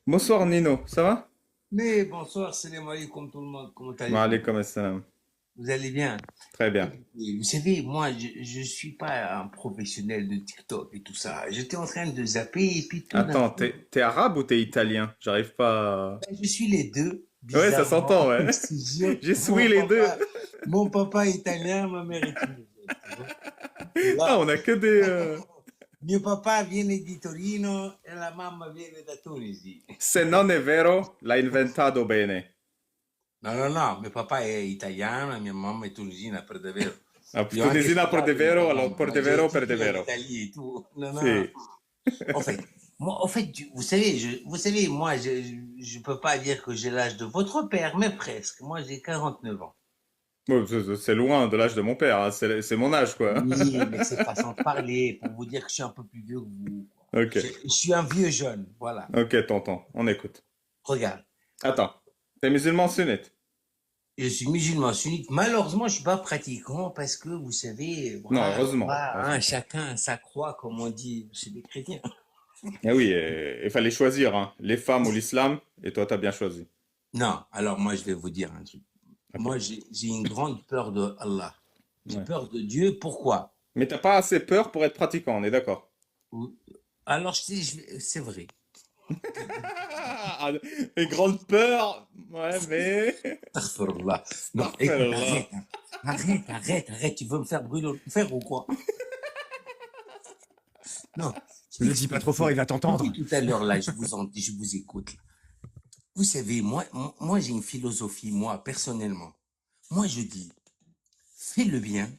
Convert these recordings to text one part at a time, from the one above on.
Bonsoir Nino, ça va? Mais bonsoir, salam alaikum tout le monde, comment Wa allez-vous? alaykoum assalam. Vous allez bien? Très bien. Écoutez, vous savez, moi, je suis pas un professionnel de TikTok et tout ça. J'étais en train de zapper et puis tout d'un Attends, coup, t'es arabe ou t'es italien? J'arrive pas à... ben, je suis les deux, Ouais, ça bizarrement. s'entend, ouais. Je te jure, J'ai souillé les deux. mon papa est italien, ma mère est tunisienne, tu vois. Et Ah, là, on a que des... mio papà viene di Torino e la mamma viene da Tunisi. Se non è vero, l'ha inventato bene. No, no, no, mio papà è italiano e mia mamma è tunisina per davvero. Ah, Io ho anche tunisina per de studiato in vero, allora Italia, per de vero, j'ai per de étudié en vero. Italie et tout. Non, non. Sì. En fait, moi, en fait, vous savez, vous savez, moi, je peux pas dire que j'ai l'âge de votre père, mais presque. Moi, j'ai 49 ans. Bon, c'est loin de l'âge de mon père, hein. C'est mon âge, quoi. Oui, mais c'est façon de parler pour vous dire que je suis un peu plus vieux que vous, quoi. Ok, Je suis un vieux jeune, voilà. ok, tonton, on écoute. Regarde, Attends, t'es musulman sunnite? je suis musulman sunnite. Malheureusement, je suis pas pratiquant parce que vous savez, Non, voilà, heureusement, voilà, hein, heureusement. chacun sa croix, comme on dit chez les chrétiens. Eh oui, il fallait choisir, hein, les femmes ou l'islam, et toi, t'as bien choisi. Non, alors moi, je vais vous dire un truc. Ok. Moi, j'ai une grande peur de Allah. J'ai Ouais. peur de Dieu. Pourquoi? Mais t'as pas assez peur pour être pratiquant, on est d'accord. Alors, c'est vrai. Ah, les grandes peurs, ouais, mais... Astaghfirullah. Non, écoute, Astaghfirullah. arrête, hein. Arrête. Tu veux me faire brûler le fer ou quoi? Non, je Ne le dis pas t'explique. trop fort, il va Depuis t'entendre. tout à l'heure, là, je vous écoute. Vous savez, moi, j'ai une philosophie, moi, personnellement. Moi, je dis, fais le bien,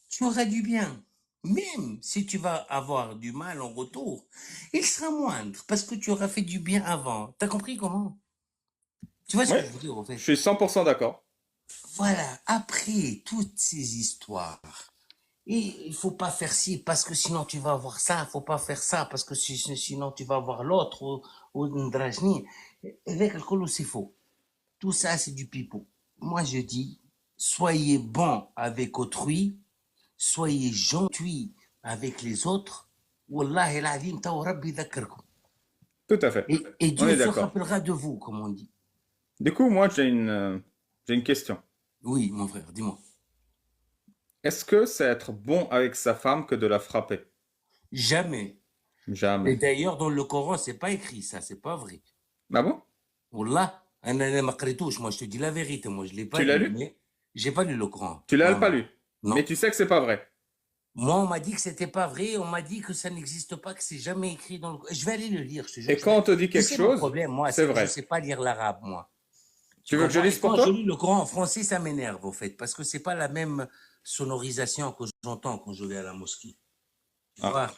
tu auras du bien. Même si tu vas avoir du mal en retour, il sera moindre parce que tu auras fait du bien avant. T'as compris comment? Tu vois ce que Ouais, je veux dire, en je fait? suis 100% d'accord. Voilà, après toutes ces histoires, et il faut pas faire ci parce que sinon tu vas avoir ça, faut pas faire ça parce que sinon tu vas avoir l'autre ou une drajni. Avec le colo, c'est faux. Tout ça, c'est du pipeau. Moi, je dis, soyez bon avec autrui, soyez gentil avec les autres. Wallah el adim, ta rabbi dhakarkum. Tout à fait. Et On Dieu est se d'accord. rappellera de vous, comme on dit. Du coup, moi, j'ai une question. Oui, mon frère, dis-moi. Est-ce que c'est être bon avec sa femme que de la frapper? Jamais. Et Jamais. d'ailleurs, dans le Coran, c'est pas écrit ça, c'est pas vrai. Ah bon? Wallah, moi je te dis la vérité, moi je l'ai pas Tu l'as lu, lu? mais j'ai pas lu le Coran. Tu l'as Non, pas non, lu. Mais non. tu sais que c'est pas vrai. Moi, on m'a dit que c'était pas vrai, on m'a dit que ça n'existe pas, que c'est jamais écrit dans le Coran. Je vais aller le lire, je te jure. Et quand on te dit Tu quelque sais, mon chose, problème, moi, c'est c'est que je vrai. sais pas lire l'arabe, moi. Tu Tu veux que je comprends? Et lise pour quand je toi? lis le Coran en français, ça m'énerve, au fait, parce que c'est pas la même sonorisation que j'entends quand je vais à la mosquée. Tu Ah. vois?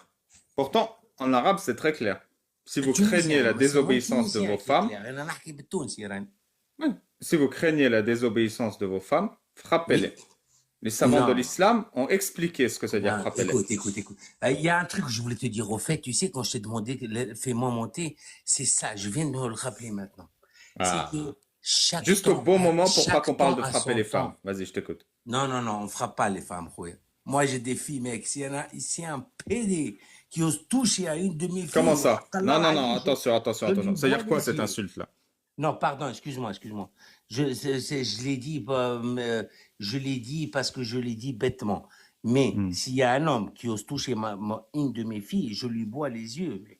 Pourtant, en arabe, c'est très clair. Si vous craignez Tunisien, la moi, c'est moi désobéissance de tunisien vos qui est femmes, clair. أنا نحكي بالتونسي راني. ouais, si vous craignez la désobéissance de vos femmes, Oui. frappez-les. Les savants de Non. l'islam ont expliqué ce que ça veut dire Non, frappez-les. écoute. Il y a un truc que je voulais te dire. Au fait, tu sais, quand je t'ai demandé, fais-moi monter, c'est ça. Je viens de me le rappeler maintenant. C'est que Ah. Juste au bon moment pour pas qu'on chaque parle temps de a frapper son les femmes. temps. Vas-y, je t'écoute. Non, on frappe pas les femmes, Khouya. Moi, j'ai des filles, mec. S'il y en a ici un PD qui ose toucher à une de mes Comment filles, ça? Non, non, non, je, attention, je lui attention. Ça veut bois dire quoi les cette yeux. insulte-là? Non, pardon, excuse-moi. Je l'ai dit, je l'ai dit parce que je l'ai dit bêtement. Mais Hmm. s'il y a un homme qui ose toucher une de mes filles, je lui bois les yeux. Mec.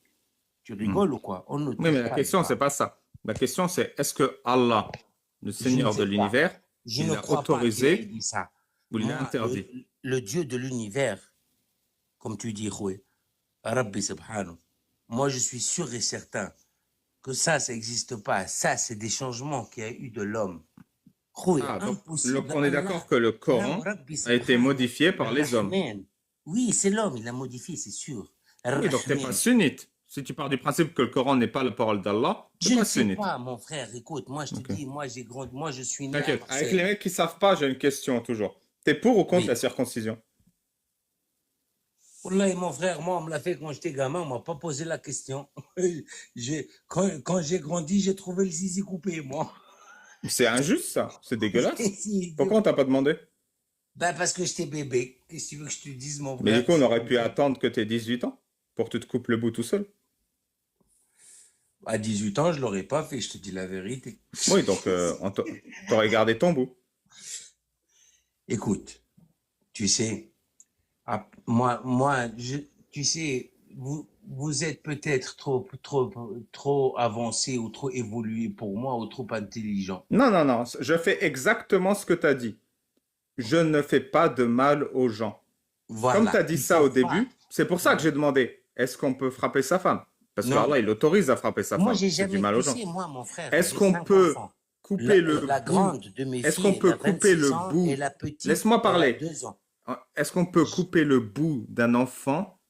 Tu Hmm. rigoles ou quoi? On ne Oui, mais touche la pas les question, c'est femmes. pas ça. La question, c'est est-ce que Allah, le Je ne Seigneur de sais pas. l'univers, Je il ne l'a crois pas qu'il ait autorisé dit ça. ou il l'a Moi, interdit? le Dieu de l'univers, comme tu dis, Khoué, Rabbi Subhanahu, moi je suis sûr et certain que ça n'existe pas. Ça, c'est des changements qu'il y a eu de l'homme. خويا Ah, donc impossible on est Allah d'accord que le راهو Coran ربي a été سبحانه modifié par les hommes. الرحمن. Oui, c'est l'homme, il l'a modifié, c'est sûr. Oui, donc t'es pas الرحمن. sunnite. Si tu pars du principe que le Coran n'est pas la parole d'Allah, t'es Je ne pas sais sunnite. pas, mon frère, écoute, moi je te Ok. dis, moi j'ai grandi, moi je suis né à T'inquiète. Avec les Marseille. mecs qui savent pas, j'ai une question toujours. T'es pour ou contre la Oui. circoncision? Wallah, mon frère, moi on me l'a fait quand j'étais gamin, on m'a pas posé la question. Quand j'ai grandi, j'ai trouvé le zizi coupé, moi. C'est injuste, ça. C'est dégueulasse. Si, Pourquoi on t'a pas demandé? bah parce que j'étais bébé. Qu'est-ce que tu veux que je te dise, mon Mais du frère? coup, on C'est aurait comme pu ça. attendre que t'aies 18 ans pour que tu te coupes le bout tout seul. À 18 ans, je l'aurais pas fait, je te dis la vérité. Oui, donc t'aurais gardé ton bout. Écoute, tu sais, tu sais, vous êtes peut-être trop avancé ou trop évolué pour moi ou trop intelligent. Non, non, non, je fais exactement ce que tu as dit. Je ne fais pas de mal aux gens. Comme tu as Voilà, dit il ça faut au pas. début, c'est pour ça que Ouais. j'ai demandé, est-ce qu'on peut frapper sa femme? Parce que Non, Allah, il autorise à frapper sa moi, femme. j'ai C'est du jamais, mal aux tu gens. sais, moi, mon frère, Est-ce j'ai qu'on 5 enfants. peut couper le La bout? grande de mes Est-ce qu'on filles, elle peut a couper le 26 ans et bout? la petite, Laisse-moi elle a parler. 2 ans. Est-ce qu'on peut couper le bout d'un enfant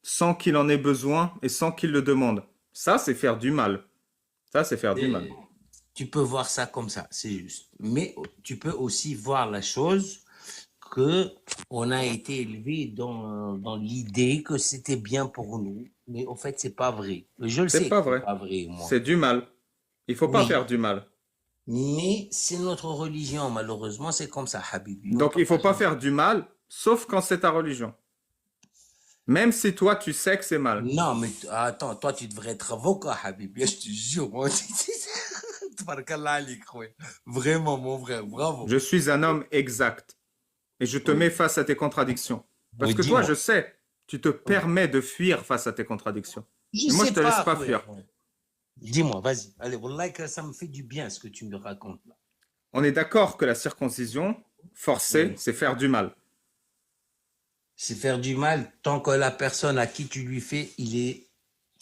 sans qu'il en ait besoin et sans qu'il le demande? Ça, c'est faire du mal. Ça, c'est faire du mal. Et tu peux voir ça comme ça, c'est juste. Mais tu peux aussi voir la chose que on a été élevé dans l'idée que c'était bien pour nous. Mais au fait, c'est pas vrai. Je le C'est sais que pas c'est vrai. pas vrai, moi. C'est du mal. Il faut pas faire Oui, du mal. mais c'est notre religion, malheureusement, c'est comme ça, Habibi. On Donc, peut il faut pas pas changer. faire du mal, sauf quand c'est ta religion. Même si toi, tu sais que c'est mal. Non, mais attends, toi, tu devrais être avocat, Habibi. Je te jure, moi. Tabarakallah alik, khoya. Vraiment, mon frère, bravo. Je suis un homme exact. Et je te Oui, mets face à tes contradictions. Parce oui, que toi, je dis-moi. sais, tu te Oui. permets de fuir face à tes contradictions. Je Mais moi, je sais te laisse pas, pas khoya. fuir. Dis-moi, vas-y. Allez, wallah que ça me fait du bien ce que tu me racontes là. On est d'accord que la circoncision forcée, Oui. c'est faire du mal. C'est faire du mal tant que la personne à qui tu lui fais, il est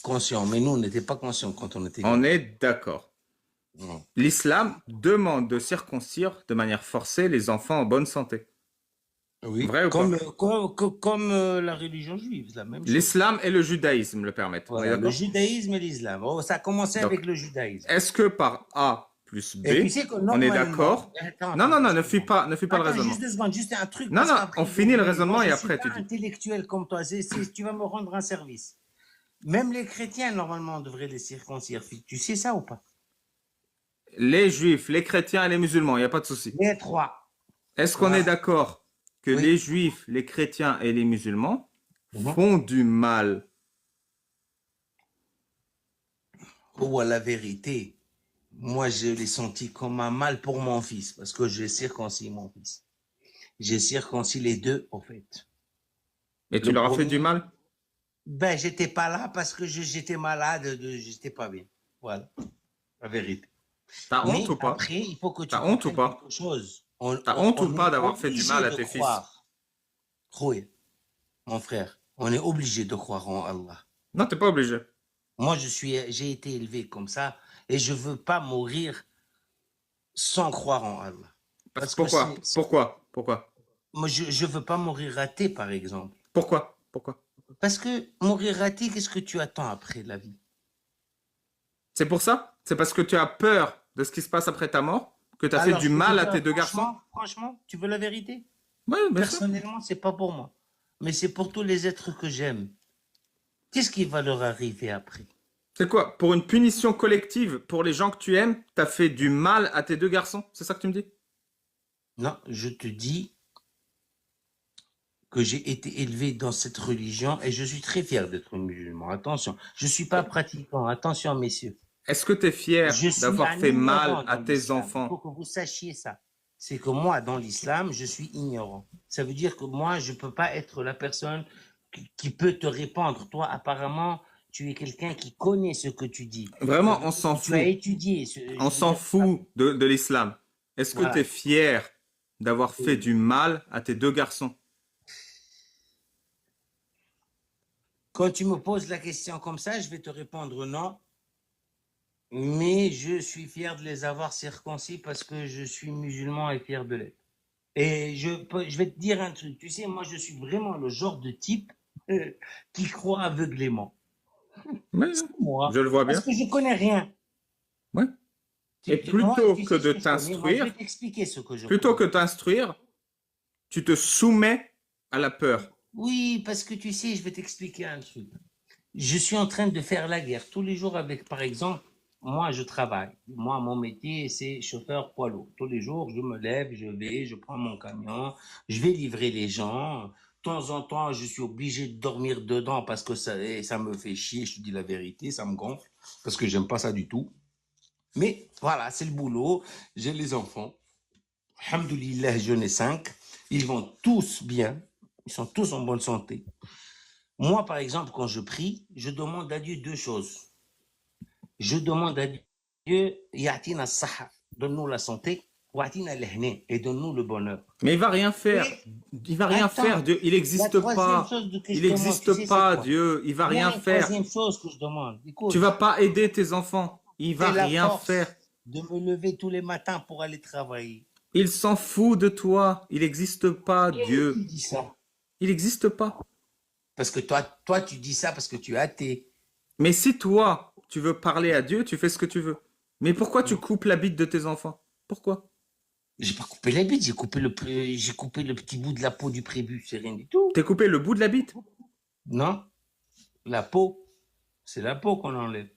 conscient. Mais nous, on n'était pas conscients quand on était On gamin. est d'accord. Mm. L'islam demande de circoncire de manière forcée les enfants en bonne santé. Oui, Vrai ou pas? comme la religion juive, c'est la même chose. L'islam et le judaïsme le permettent. On est Voilà, le d'accord? judaïsme et l'islam. Oh, ça a commencé Donc, avec le judaïsme. est-ce que par A plus B, Et tu sais que on est normalement, d'accord? attends, Non, non, non, excuse-moi. ne fuis pas le Attends, juste raisonnement. 2 secondes, juste un truc, Non, parce non, on qu'après finit le j'oublie. Moi, raisonnement je et ne suis après pas tu dis. intellectuel comme toi. Tu vas me rendre un service. Même les chrétiens, normalement, devraient les circoncire. Tu sais ça ou pas? Les juifs, les chrétiens et les musulmans, il n'y a pas de souci. Les trois. Est-ce qu'on est Voilà. d'accord que les Oui. juifs, les chrétiens et les musulmans Mhm. font du mal? Ou à la vérité, moi, je l'ai senti comme un mal pour mon fils, parce que j'ai circoncis mon fils. J'ai circoncis les deux, en fait. Et tu Le leur as fait du premier, mal? ben, j'étais pas là parce que j'étais malade, j'étais pas bien. Voilà, la vérité. T'as honte Mais ou pas? après, il faut que tu T'as honte ou comprennes pas? quelque chose. T'as honte ou On est pas d'avoir fait du mal obligé à de tes fils? croire. Croyez, mon frère, on est obligé de croire en Allah. Non, t'es pas obligé. Moi, j'ai été élevé comme ça et je veux pas mourir sans croire en Allah. Parce que Parce que pourquoi? Pourquoi? moi, je veux pas mourir raté, par exemple. Pourquoi? Parce que mourir raté, qu'est-ce que tu attends après la vie? C'est pour ça? C'est parce que tu as peur de ce qui se passe après ta mort que tu as fait Alors, du je vais te mal à tes dire deux garçons? franchement, tu veux la vérité? Oui, bien sûr. Personnellement, c'est pas pour moi. Mais c'est pour tous les êtres que j'aime. Qu'est-ce qui va leur arriver après? C'est quoi? Pour une punition collective pour les gens que tu aimes, t'as fait du mal à tes deux garçons? C'est ça que tu me dis? Non, je te dis que j'ai été élevé dans cette religion et je suis très fier d'être musulman. Attention, je suis pas pratiquant. Attention, messieurs. Est-ce que tu es fier Je suis d'avoir un fait mal ignorant à dans tes l'islam. Il faut enfants? que vous sachiez ça. C'est que moi, dans l'islam, je suis ignorant. Ça veut dire que moi, je peux pas être la personne qui peut te répondre. Toi, apparemment, tu es quelqu'un qui connaît ce que tu dis. Ça Vraiment, veut on dire s'en que tu as fout. étudié. On Je veux s'en dire, fout de l'islam. Est-ce que tu es voilà. fier d'avoir fait du mal à tes deux garçons? Quand tu me poses la question comme ça, je vais te répondre non. Mais je suis fier de les avoir circoncis parce que je suis musulman et fier de l'être. Et je vais te dire un truc. Tu sais, moi, je suis vraiment le genre de type euh, qui croit aveuglément. Oui, C'est oui, je moi. le vois Parce bien. que je connais rien. Ouais. Et Moi, plutôt tu que sais ce de que je connais. Moi, je vais t'instruire, t'expliquer ce que je plutôt connais. que t'instruire, tu te soumets à la peur. Oui, parce que tu sais, je vais t'expliquer un truc. Je suis en train de faire la guerre tous les jours avec, par exemple, moi, je travaille. Moi, mon métier, c'est chauffeur poids lourd. Tous les jours, je me lève, je vais, je prends mon camion, je vais livrer les gens. temps en temps, je suis obligé de dormir dedans parce que ça me fait chier, je te dis la vérité, ça me gonfle, parce que j'aime pas ça du tout. Mais voilà, c'est le boulot, j'ai les enfants. Alhamdoulilah, j'en ai 5. Ils vont tous bien, ils sont tous en bonne santé. Moi, par exemple, quand je prie, je demande à Dieu 2 choses. Je demande à Dieu, Yatina Saha, donne-nous la santé, Watina Lehne, et donne-nous le bonheur. Mais il va rien faire. Et Il va rien faire, attends, Dieu. Il la n'existe troisième pas. chose que Il je demande, tu n'existe sais, c'est pas, quoi? Dieu. Il va Il y a rien une faire. troisième chose que je demande. Tu Écoute, vas pas aider tes enfants. Il va c'est la rien faire. force de me lever tous les matins pour aller travailler. Il s'en fout de toi. Il n'existe pas, Et qui Dieu. dit ça? Il n'existe pas. Parce que toi, tu dis ça parce que tu es athée. Mais si toi, tu veux parler à Dieu, tu fais ce que tu veux. Mais pourquoi tu coupes la bite de tes enfants? Pourquoi? J'ai pas coupé la bite, j'ai coupé le petit bout de la peau du prébu, c'est rien du tout. T'es coupé le bout de la bite? Non, la peau, c'est la peau qu'on enlève.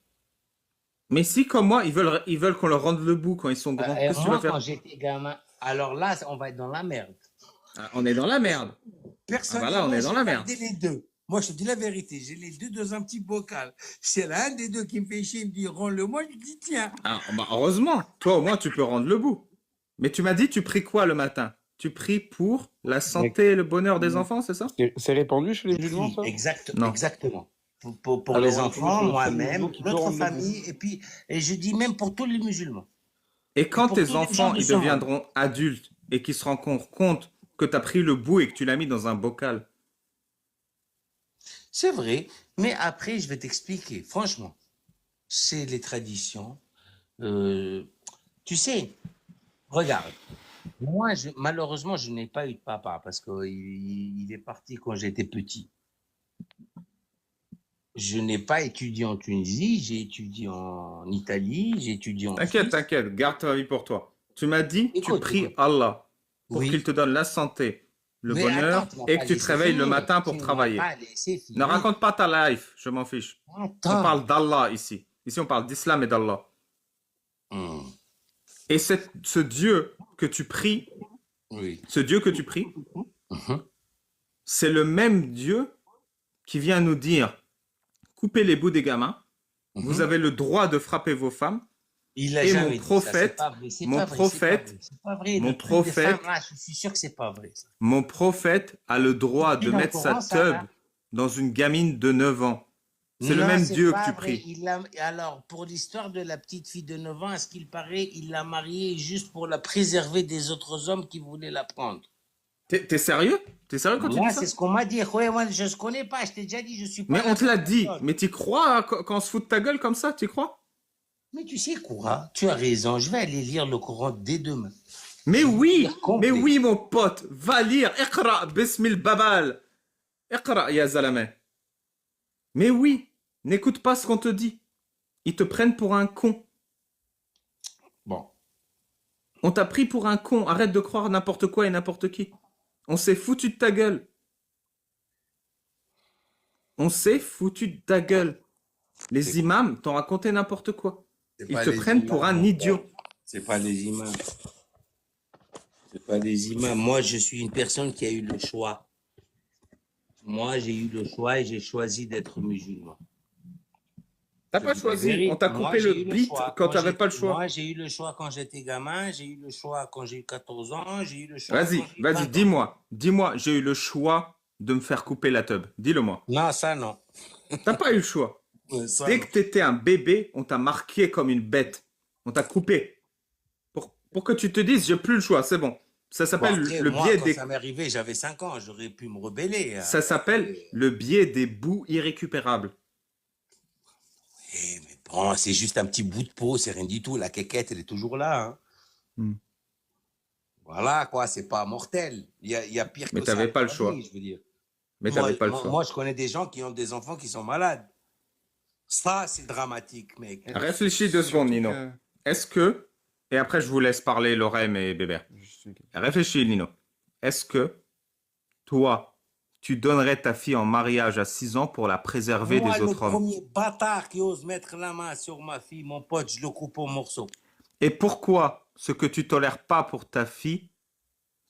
Mais si, comme moi, ils veulent qu'on leur rende le bout quand ils sont grands, Et qu'est-ce que tu vas moi, quand faire? j'étais gamin, alors là, on va être dans la merde. Ah, on est dans la merde. Ah bah là, on Personnellement, est dans j'ai la merde. gardé les deux. Moi, je te dis la vérité, j'ai les deux dans un petit bocal. C'est l'un des deux qui me fait chier, il me dit, rends-le-moi, je lui dis, tiens. Ah, bah heureusement, toi au moins tu peux rendre le bout. Mais tu m'as dit, tu pries quoi le matin? Tu pries pour la Mais santé et le bonheur des enfants, c'est ça? c'est répandu chez les Je musulmans, prie, ça? Non. exactement. Pour les Alors, c'est le enfants, seul moi-même, musulman qui peut notre rendre le bout. famille, et je dis même pour tous les musulmans. Et Et quand pour tes tous les gens enfants de ils ce monde. deviendront adultes et qu'ils se rendront compte que tu as pris le bout et que tu l'as mis dans un bocal, C'est vrai, mais après, je vais t'expliquer. Franchement, c'est les traditions. Euh, tu sais, regarde. Moi, malheureusement, je n'ai pas eu de papa parce qu'il est parti quand j'étais petit. Je n'ai pas étudié en Tunisie, j'ai étudié en Italie, j'ai étudié en t'inquiète, Suisse. t'inquiète, garde ta vie pour toi. Tu m'as dit, tu Écoute, pries écoute. Allah pour qu'il Oui, te donne la santé, le mais attends, bonheur tu m'as et pas que tu te laissé réveilles le finir. matin pour Tu ne m'as travailler. pas laissé Ne finir. raconte pas ta life, je m'en fiche. On Attends. parle d'Allah ici. Ici, on parle d'islam et d'Allah. Hmm, Et ce Dieu que tu pries, oui. ce Dieu que tu pries, Mhm, c'est le même Dieu qui vient nous dire, coupez les bouts des gamins, vous mhm. avez le droit de frapper vos femmes, Il a et mon jamais dit ça, c'est prophète, pas vrai, c'est mon pas vrai, c'est pas vrai, prophète, c'est pas vrai. mon Le truc des femmes, prophète, là, je suis sûr que c'est pas vrai, ça. mon prophète a le droit Tu de dans le mettre sa Coran, ça, teub là? dans une gamine de 9 ans. C'est le Non, même c'est Dieu que pas tu vrai. pries. Alors, pour l'histoire de la petite fille de 9 ans, à ce qu'il paraît, il l'a mariée juste pour la préserver des autres hommes qui voulaient la prendre. T'es sérieux? T'es sérieux quand tu dis Là, ça? c'est ce qu'on m'a dit. Ouais, moi, je ne connais pas. Je t'ai déjà dit, je suis pas Mais la on te l'a bonne dit. personne. Mais t'y crois hein, quand on se fout de ta gueule comme ça? T'y crois? Mais tu sais quoi? Tu as raison. Je vais aller lire le Coran dès demain. Mais Je vais oui, lire complet. mais oui, mon pote, va lire. Iqra, bismil babal. Iqra, ya zalame. Mais oui, n'écoute pas ce qu'on te dit. Ils te prennent pour un con. Bon. On t'a pris pour un con. Arrête de croire n'importe quoi et n'importe qui. On s'est foutu de ta gueule. On s'est foutu de ta gueule. Les imams t'ont raconté n'importe quoi. C'est Ils pas te les prennent pour imams, un mon idiot. frère. C'est pas les imams. C'est pas les imams. Moi, je suis une personne qui a eu le choix. Moi, j'ai eu le choix et j'ai choisi d'être musulman. T'as Je pas dis la choisi. vérité. On t'a Moi, coupé j'ai le eu le beat choix quand quand t'avais pas le moi, choix. j'ai eu le choix quand j'étais gamin, j'ai eu le choix quand j'ai eu 14 ans, j'ai eu le choix Vas-y, quand j'ai eu vas-y, 20 ans. dis-moi, j'ai eu le choix de me faire couper la teub. Dis-le moi. Non, ça, non. T'as pas eu le choix. Ça, Dès non. que t'étais un bébé, on t'a marqué comme une bête. On t'a coupé. Pour que tu te dises, j'ai plus le choix, c'est bon. Ça Bon, s'appelle après, le moi, biais quand des... ça m'est arrivé, j'avais 5 ans, j'aurais pu me rebeller. Ça s'appelle le biais des bouts irrécupérables. Mais bon, c'est juste un petit bout de peau, c'est rien du tout. La quéquette, elle est toujours là. Hein. Hmm. Voilà, quoi, c'est pas mortel. Il y a pire Mais que ça. t'avais pas le dans la choix. vie, je veux dire. Mais Moi, t'avais pas le moi, choix. moi, je connais des gens qui ont des enfants qui sont malades. Ça, c'est dramatique, mec. Réfléchis 2 secondes, Surtout Nino. que- Est-ce que... Et après, je vous laisse parler Lorem et Bébert. Réfléchis, Nino. Est-ce que toi, tu donnerais ta fille en mariage à 6 ans pour la préserver Moi, des le autres hommes? premier bâtard qui ose mettre la main sur ma fille, mon pote, je le coupe en morceaux. Et pourquoi ce que tu tolères pas pour ta fille,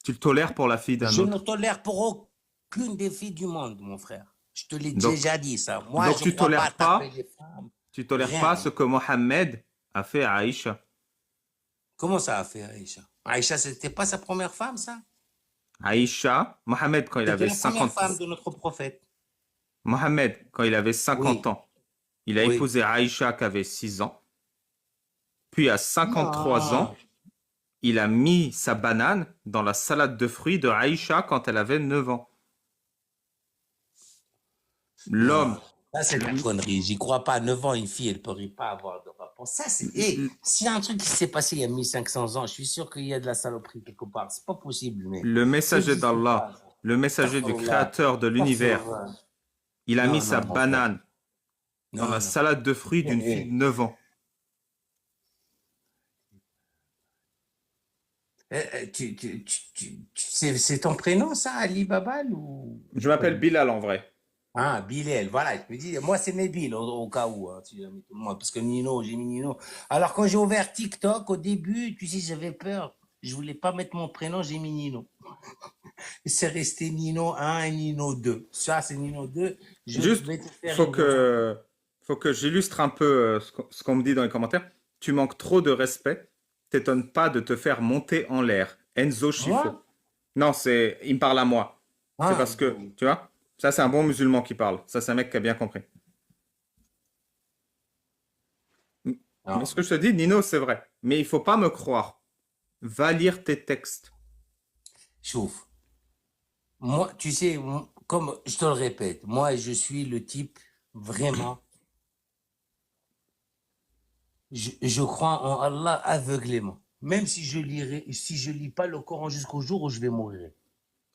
tu le tolères pour la fille d'un Je ne autre? tolère pour aucune des filles du monde, mon frère. Je te l'ai Donc, déjà dit, ça. Moi, donc je ne crois pas à taper les femmes. tu tolères pas Rien. ce que Mohammed a fait à Aïcha. Comment ça a fait Aïcha? Aïcha, c'était pas sa première femme, ça? Aïcha, Mohammed, quand il C'était avait la première 50 ans, femme de notre prophète. Mohammed, quand il avait 50 Oui, ans, il a oui. épousé Aïcha qui avait 6 ans. Puis à 53 Non. ans, il a mis sa banane dans la salade de fruits de Aïcha quand elle avait 9 ans. Non, L'homme, ça c'est de la connerie. J'y crois pas. 9 ans, une fille, elle ne pourrait pas avoir de rapport. Ça, c'est. S'il y a un truc qui s'est passé il y a 1500 ans, je suis sûr qu'il y a de la saloperie quelque part. C'est pas possible, mais. le Ça messager n'existe d'Allah, pas. le messager du créateur de l'univers, il a mis Non, sa non, mon frère. banane dans Non, la non. salade de fruits d'une fille de 9 ans. C'est ton prénom, ça, Ali Babal ou... Je m'appelle Bilal en vrai. Ah, Bilal, voilà, je me dis, moi c'est Nabil au cas où, hein, si jamais tout le monde, parce que Nino, j'ai mis Nino. Alors quand j'ai ouvert TikTok, au début, tu sais, j'avais peur, je voulais pas mettre mon prénom, j'ai mis Nino. C'est resté Nino 1 et Nino 2. Ça, c'est Nino 2. Je Juste, vais te faire faut une que, faut que j'illustre un peu ce qu'on me dit dans les commentaires. Tu manques trop de respect. T'étonnes pas de te faire monter en l'air. Enzo Schifo. Moi? Non, il me parle à moi. C'est Ah, parce que, tu vois, ça c'est un bon musulman qui parle. Ça c'est un mec qui a bien compris. Mais non. ce que je te dis, Nino, c'est vrai. Mais il faut pas me croire. Va lire tes textes. Chouf. Moi, tu sais, comme je te le répète, moi, je suis le type vraiment. Je crois en Allah aveuglément. Même si je lis pas le Coran jusqu'au jour où je vais mourir.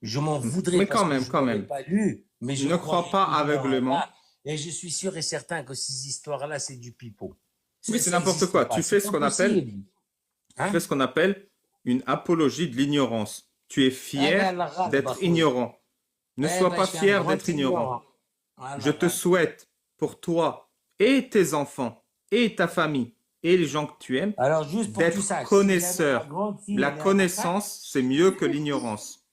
Je m'en voudrais Mais parce que je quand l'aurais même. pas lu, mais je Ne crois crois pas toujours en aveuglément. Allah. Et je suis sûr et certain que ces histoires-là, c'est du pipeau. Oui, c'est Ça n'importe n'existe quoi. pas, Tu fais c'est ce pas qu'on appelle possible. Tu Hein? fais ce qu'on appelle une apologie de l'ignorance. Tu es Ah ben, fier Allah, d'être ignorant. Ne eh sois ben, pas je suis un fier grand d'être ignorant. ignorant. Je te Allah, souhaite pour toi et tes enfants et ta famille et les gens que tu aimes alors, juste pour que tu d'être saches, si jamais la connaisseur. grande fille, La elle est à ma place, connaissance, c'est mieux que l'ignorance.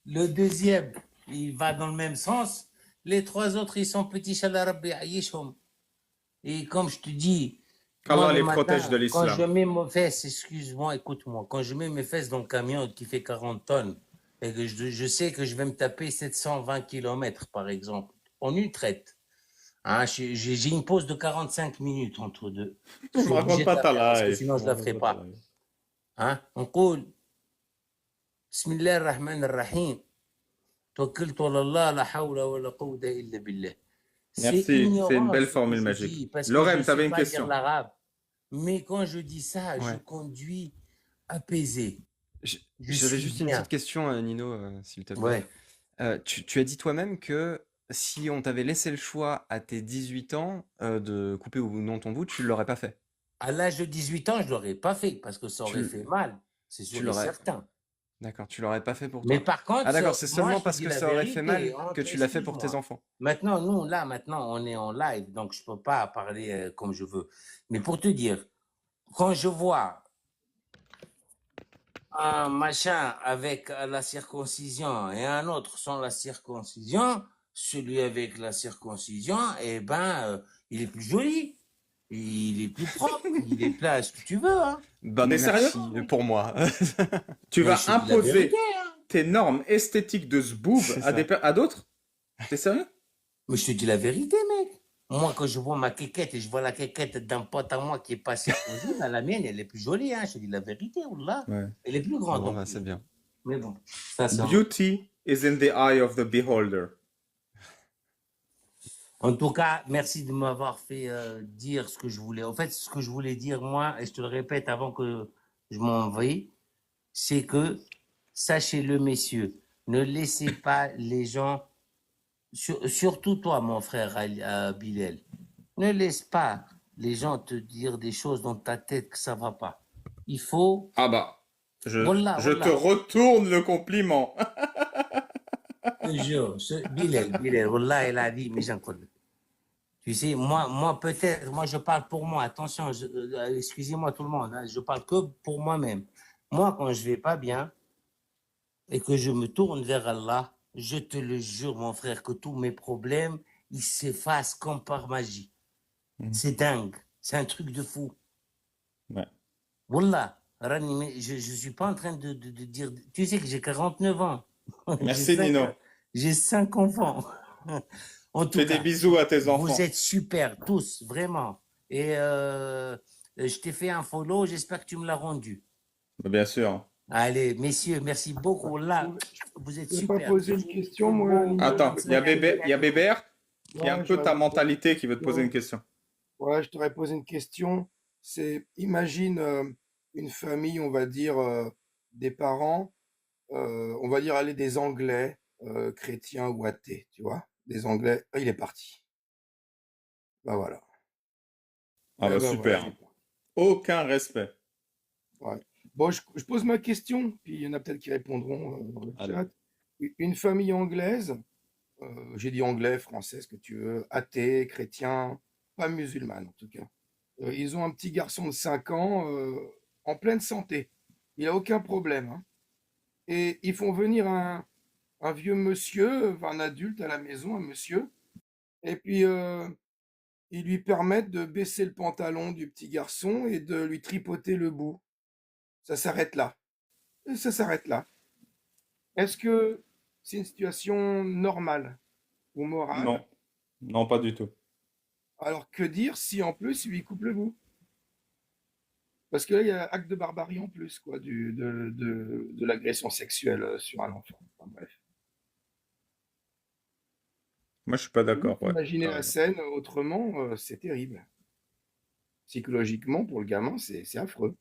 le deuxième, il va dans le même sens. Les trois autres, ils sont petits, Shallah Rabbi Aïshom. Et comme je te dis, moi Qu'Allah le les protège de matin, quand je l'islam. mets mes fesses, excuse-moi, écoute-moi, quand je mets mes fesses dans le camion qui fait 40 tonnes, et que je sais que je vais me taper 720 km par exemple, en une traite, hein, j'ai une pause de 45 minutes entre deux. Je Ne suis me raconte obligé de pas la ta faire parce que life. sinon je Ne ne me la raconte ferai pas ta pas. life. Hein? On coule. Bismillah ar-Rahman ar-Rahim. توكلت على الله لا حول ولا قوة إلا بالله. C'est Merci, c'est une ignorant belle ce que formule je magique. dis, parce que je ne Lorem, tu sais avais une pas lire question. l'arabe. Mais quand je dis ça, je Ouais. conduis apaisé. Je J'avais suis juste une bien. petite question, Nino, s'il te plaît. Ouais. Tu as dit toi-même que si on t'avait laissé le choix à tes 18 ans de couper ou non ton bout, tu ne l'aurais pas fait. À l'âge de 18 ans, je ne l'aurais pas fait parce que ça aurait Tu- fait mal. C'est tu sûr et l'aurais- certain. D'accord, tu l'aurais pas fait pour Mais toi. par contre, Ah d'accord, c'est moi, seulement je te parce dis que la ça aurait fait vérité, mal hein, que tu l'as fait pour tes excuse-moi. enfants. Maintenant, on est en live, donc je ne peux pas parler comme je veux. Mais pour te dire, quand je vois un machin avec la circoncision et un autre sans la circoncision, celui avec la circoncision, eh ben, il est plus joli, il est plus propre, il est plat, ce que tu veux. Hein. Bah T'es non, merci sérieux pour moi. Tu Mais vas je te dis la vérité, imposer hein. tes normes esthétiques de zboob C'est à ça. à d'autres? T'es sérieux? Mais je te dis la vérité, mec. Moi, quand je vois ma quéquette et je vois la quéquette d'un pote à moi qui est pas circoncis, ben, la mienne, elle est plus jolie, hein. Je te dis la vérité, Wallah. Ouais. Elle est plus grande. Bon, en bah, plus. c'est bien. Mais bon, ça, c'est Beauty is in the eye of the beholder. En tout cas, merci de m'avoir fait dire ce que je voulais. En fait, ce que je voulais dire, moi, et je te le répète avant que je m'envoie, c'est que, sachez-le, messieurs, ne laissez pas les gens, surtout toi, mon frère Bilal, ne laisse pas les gens te dire des choses dans ta tête que ça va pas. Il faut... Ah bah, Wallah, je te wallah. retourne le compliment. Je te jure, Bilal, wallah, il a dit, mais j'en connais. Tu sais, moi peut-être, moi je parle pour moi, attention, excusez-moi tout le monde, hein, je parle que pour moi-même. Moi, quand je vais pas bien et que je me tourne vers Allah, je te le jure, mon frère, que tous mes problèmes, ils s'effacent comme par magie. C'est dingue. C'est un truc de fou. Ouais. Wallah, Rani, mais je suis pas en train de dire... Tu sais que j'ai 49 ans. Merci, Nino. J'ai 5 enfants. En tout Fais des cas, bisous à tes enfants. vous êtes super, tous, vraiment. Et je t'ai fait un follow, j'espère que tu me l'as rendu. Bien sûr. Allez, messieurs, merci beaucoup. Là, vous êtes Je peux super. pas poser une question, moi, Nino? Attends, il y a Bébert qui a un Ouais, peu ta j'aurais- mentalité qui veut te poser une question. Ouais, je t'aurais posé une question. C'est, imagine une famille, on va dire, des parents, on va dire, aller des Anglais, chrétiens ou athées, tu vois? Des Anglais. Ah, il est parti. Bah voilà. Ah bah Eh ben super. voilà. Aucun respect. Ouais. Bon, je pose ma question, puis il y en a peut-être qui répondront dans le Allez. chat. Une famille anglaise, j'ai dit anglais, français, ce que tu veux, athée, chrétien, pas musulmane en tout cas. Ils ont un petit garçon de 5 ans en pleine santé. Il a aucun problème, hein. Et ils font venir un vieux monsieur, enfin, un adulte à la maison, un monsieur, et puis ils lui permettent de baisser le pantalon du petit garçon et de lui tripoter le bout. Ça s'arrête là. Et ça s'arrête là. Est-ce que c'est une situation normale ou morale? Non. Non, pas du tout. Alors que dire si en plus il lui coupe le bout? Parce que là, il y a acte de barbarie en plus, quoi, de l'agression sexuelle sur un enfant. Enfin, bref. Moi, je suis pas d'accord. Ouais. Imaginez T'as la raison. scène autrement, c'est terrible. Psychologiquement, pour le gamin, c'est affreux.